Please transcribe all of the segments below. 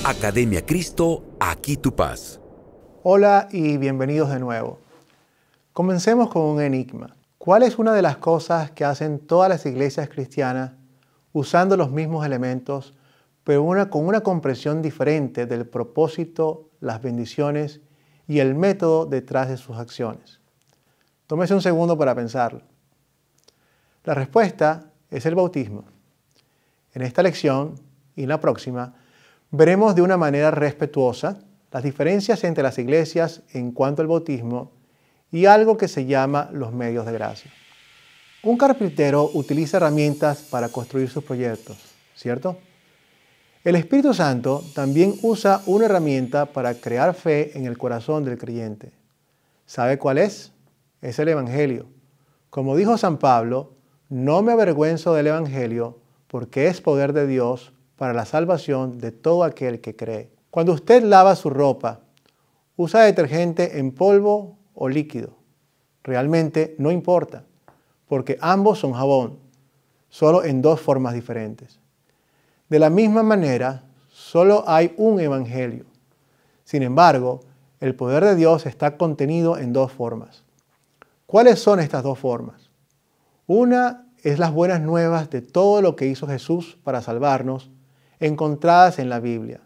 Academia Cristo, aquí tu paz. Hola y bienvenidos de nuevo. Comencemos con un enigma. ¿Cuál es una de las cosas que hacen todas las iglesias cristianas usando los mismos elementos, pero con una comprensión diferente del propósito, las bendiciones y el método detrás de sus acciones? Tómese un segundo para pensarlo. La respuesta es el bautismo. En esta lección y en la próxima veremos de una manera respetuosa las diferencias entre las iglesias en cuanto al bautismo y algo que se llama los medios de gracia. Un carpintero utiliza herramientas para construir sus proyectos, ¿cierto? El Espíritu Santo también usa una herramienta para crear fe en el corazón del creyente. ¿Sabe cuál es? Es el Evangelio. Como dijo San Pablo, no me avergüenzo del Evangelio porque es poder de Dios para la salvación de todo aquel que cree. Cuando usted lava su ropa, ¿usa detergente en polvo o líquido? Realmente no importa, porque ambos son jabón, solo en dos formas diferentes. De la misma manera, solo hay un evangelio. Sin embargo, el poder de Dios está contenido en dos formas. ¿Cuáles son estas dos formas? Una es las buenas nuevas de todo lo que hizo Jesús para salvarnos, encontradas en la Biblia.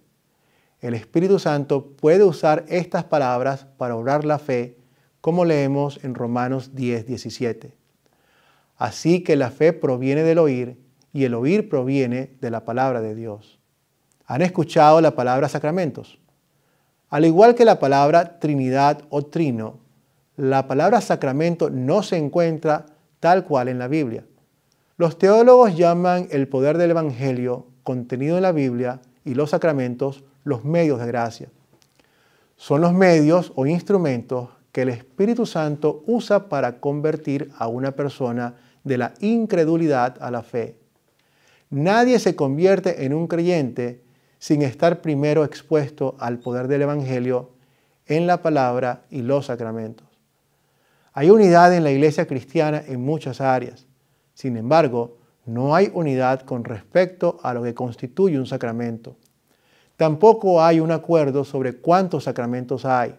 El Espíritu Santo puede usar estas palabras para obrar la fe, como leemos en Romanos 10:17. Así que la fe proviene del oír, y el oír proviene de la palabra de Dios. ¿Han escuchado la palabra sacramentos? Al igual que la palabra Trinidad o Trino, la palabra sacramento no se encuentra tal cual en la Biblia. Los teólogos llaman el poder del Evangelio contenido en la Biblia y los sacramentos los medios de gracia. Son los medios o instrumentos que el Espíritu Santo usa para convertir a una persona de la incredulidad a la fe. Nadie se convierte en un creyente sin estar primero expuesto al poder del Evangelio en la palabra y los sacramentos. Hay unidad en la iglesia cristiana en muchas áreas. Sin embargo, no hay unidad con respecto a lo que constituye un sacramento. Tampoco hay un acuerdo sobre cuántos sacramentos hay.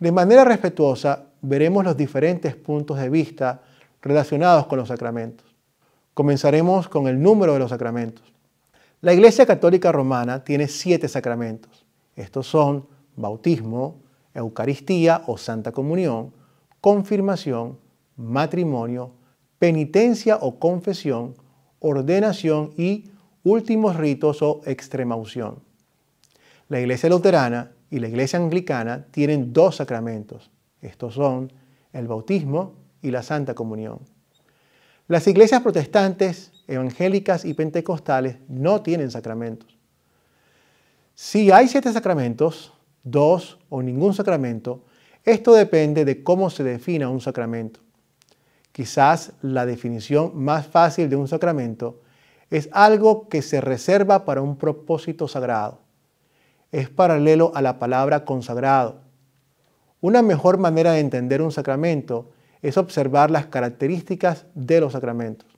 De manera respetuosa, veremos los diferentes puntos de vista relacionados con los sacramentos. Comenzaremos con el número de los sacramentos. La Iglesia Católica Romana tiene 7 sacramentos. Estos son bautismo, Eucaristía o Santa Comunión, confirmación, matrimonio, penitencia o confesión, ordenación y últimos ritos o extremaunción. La Iglesia Luterana y la Iglesia Anglicana tienen 2 sacramentos. Estos son el bautismo y la Santa Comunión. Las iglesias protestantes, evangélicas y pentecostales no tienen sacramentos. Si hay 7 sacramentos, 2 o ningún sacramento, esto depende de cómo se defina un sacramento. Quizás la definición más fácil de un sacramento es algo que se reserva para un propósito sagrado. Es paralelo a la palabra consagrado. Una mejor manera de entender un sacramento es observar las características de los sacramentos.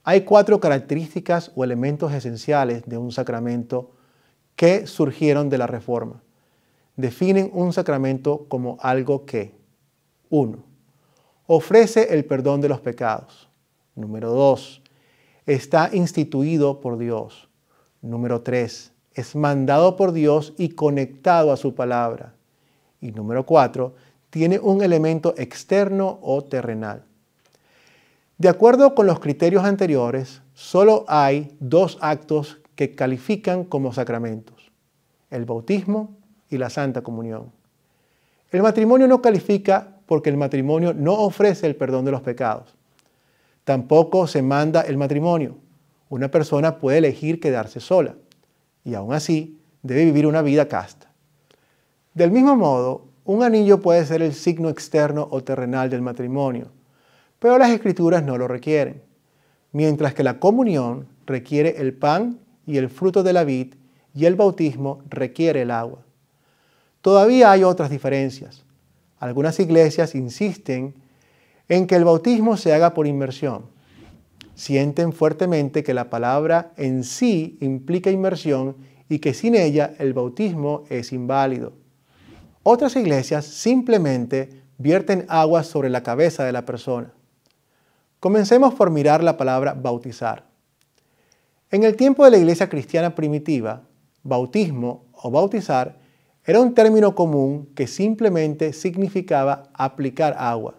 Hay 4 características o elementos esenciales de un sacramento que surgieron de la Reforma. Definen un sacramento como algo que: 1. Ofrece el perdón de los pecados. Número 2. Está instituido por Dios. Número 3. Es mandado por Dios y conectado a su palabra. Y número 4. Tiene un elemento externo o terrenal. De acuerdo con los criterios anteriores, solo hay 2 actos que califican como sacramentos: el bautismo y la Santa Comunión. El matrimonio no califica porque el matrimonio no ofrece el perdón de los pecados. Tampoco se manda el matrimonio. Una persona puede elegir quedarse sola y aún así debe vivir una vida casta. Del mismo modo, un anillo puede ser el signo externo o terrenal del matrimonio, pero las Escrituras no lo requieren, mientras que la comunión requiere el pan y el fruto de la vid y el bautismo requiere el agua. Todavía hay otras diferencias. Algunas iglesias insisten en que el bautismo se haga por inmersión. Sienten fuertemente que la palabra en sí implica inmersión y que sin ella el bautismo es inválido. Otras iglesias simplemente vierten agua sobre la cabeza de la persona. Comencemos por mirar la palabra bautizar. En el tiempo de la iglesia cristiana primitiva, bautismo o bautizar era un término común que simplemente significaba aplicar agua.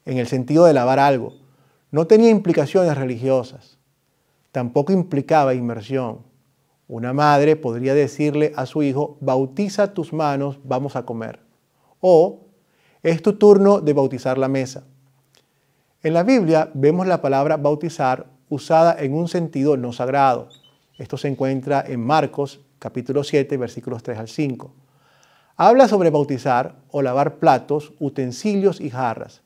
En el sentido de lavar algo, no tenía implicaciones religiosas. Tampoco implicaba inmersión. Una madre podría decirle a su hijo, bautiza tus manos, vamos a comer. O, es tu turno de bautizar la mesa. En la Biblia vemos la palabra bautizar usada en un sentido no sagrado. Esto se encuentra en Marcos, capítulo 7, versículos 3 al 5. Habla sobre bautizar o lavar platos, utensilios y jarras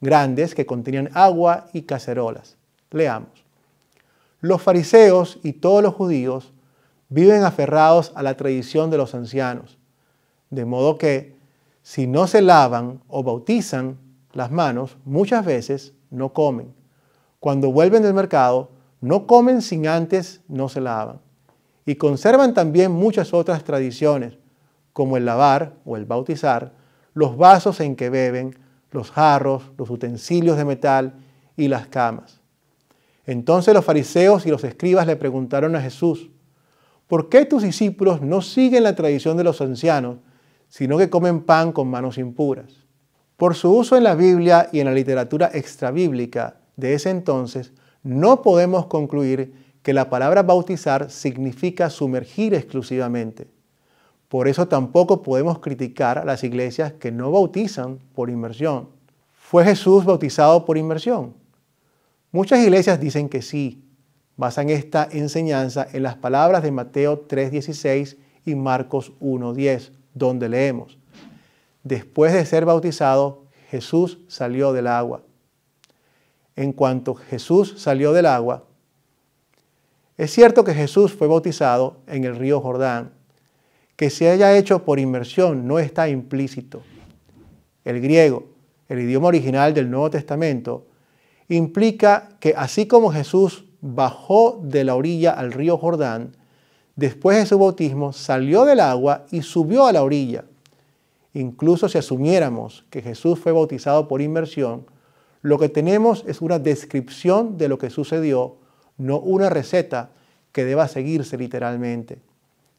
grandes que contenían agua y cacerolas. Leamos. Los fariseos y todos los judíos viven aferrados a la tradición de los ancianos, de modo que, si no se lavan o bautizan las manos, muchas veces no comen. Cuando vuelven del mercado, no comen sin antes no se lavan. Y conservan también muchas otras tradiciones, como el lavar o el bautizar, los vasos en que beben, los jarros, los utensilios de metal y las camas. Entonces los fariseos y los escribas le preguntaron a Jesús, ¿por qué tus discípulos no siguen la tradición de los ancianos, sino que comen pan con manos impuras? Por su uso en la Biblia y en la literatura extrabíblica de ese entonces, no podemos concluir que la palabra bautizar significa sumergir exclusivamente. Por eso tampoco podemos criticar a las iglesias que no bautizan por inmersión. ¿Fue Jesús bautizado por inmersión? Muchas iglesias dicen que sí. Basan esta enseñanza en las palabras de Mateo 3:16 y Marcos 1:10, donde leemos: después de ser bautizado, Jesús salió del agua. En cuanto Jesús salió del agua, es cierto que Jesús fue bautizado en el río Jordán. Que se haya hecho por inmersión no está implícito. El griego, el idioma original del Nuevo Testamento, implica que así como Jesús bajó de la orilla al río Jordán, después de su bautismo salió del agua y subió a la orilla. Incluso si asumiéramos que Jesús fue bautizado por inmersión, lo que tenemos es una descripción de lo que sucedió, no una receta que deba seguirse literalmente.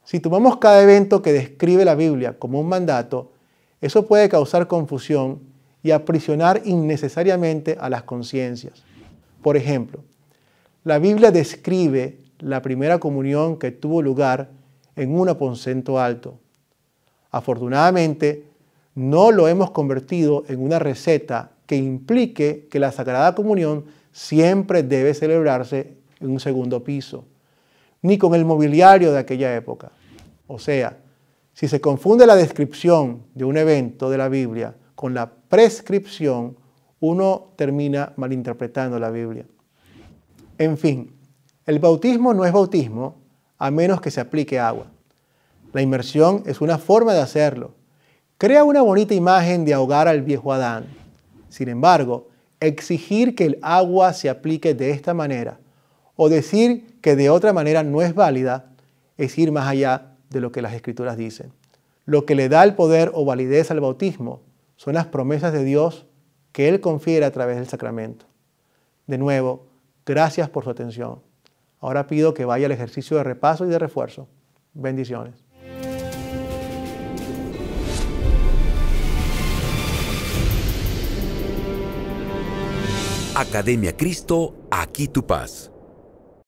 Si tomamos cada evento que describe la Biblia como un mandato, eso puede causar confusión y aprisionar innecesariamente a las conciencias. Por ejemplo, la Biblia describe la primera comunión que tuvo lugar en un aposento alto. Afortunadamente, no lo hemos convertido en una receta que implique que la Sagrada Comunión siempre debe celebrarse en un segundo piso, ni con el mobiliario de aquella época. O sea, si se confunde la descripción de un evento de la Biblia con la prescripción, uno termina malinterpretando la Biblia. En fin, el bautismo no es bautismo a menos que se aplique agua. La inmersión es una forma de hacerlo. Crea una bonita imagen de ahogar al viejo Adán. Sin embargo, exigir que el agua se aplique de esta manera o decir que de otra manera no es válida es ir más allá de lo que las Escrituras dicen. Lo que le da el poder o validez al bautismo son las promesas de Dios que Él confiere a través del sacramento. De nuevo, gracias por su atención. Ahora pido que vaya al ejercicio de repaso y de refuerzo. Bendiciones. Academia Cristo, aquí tu paz.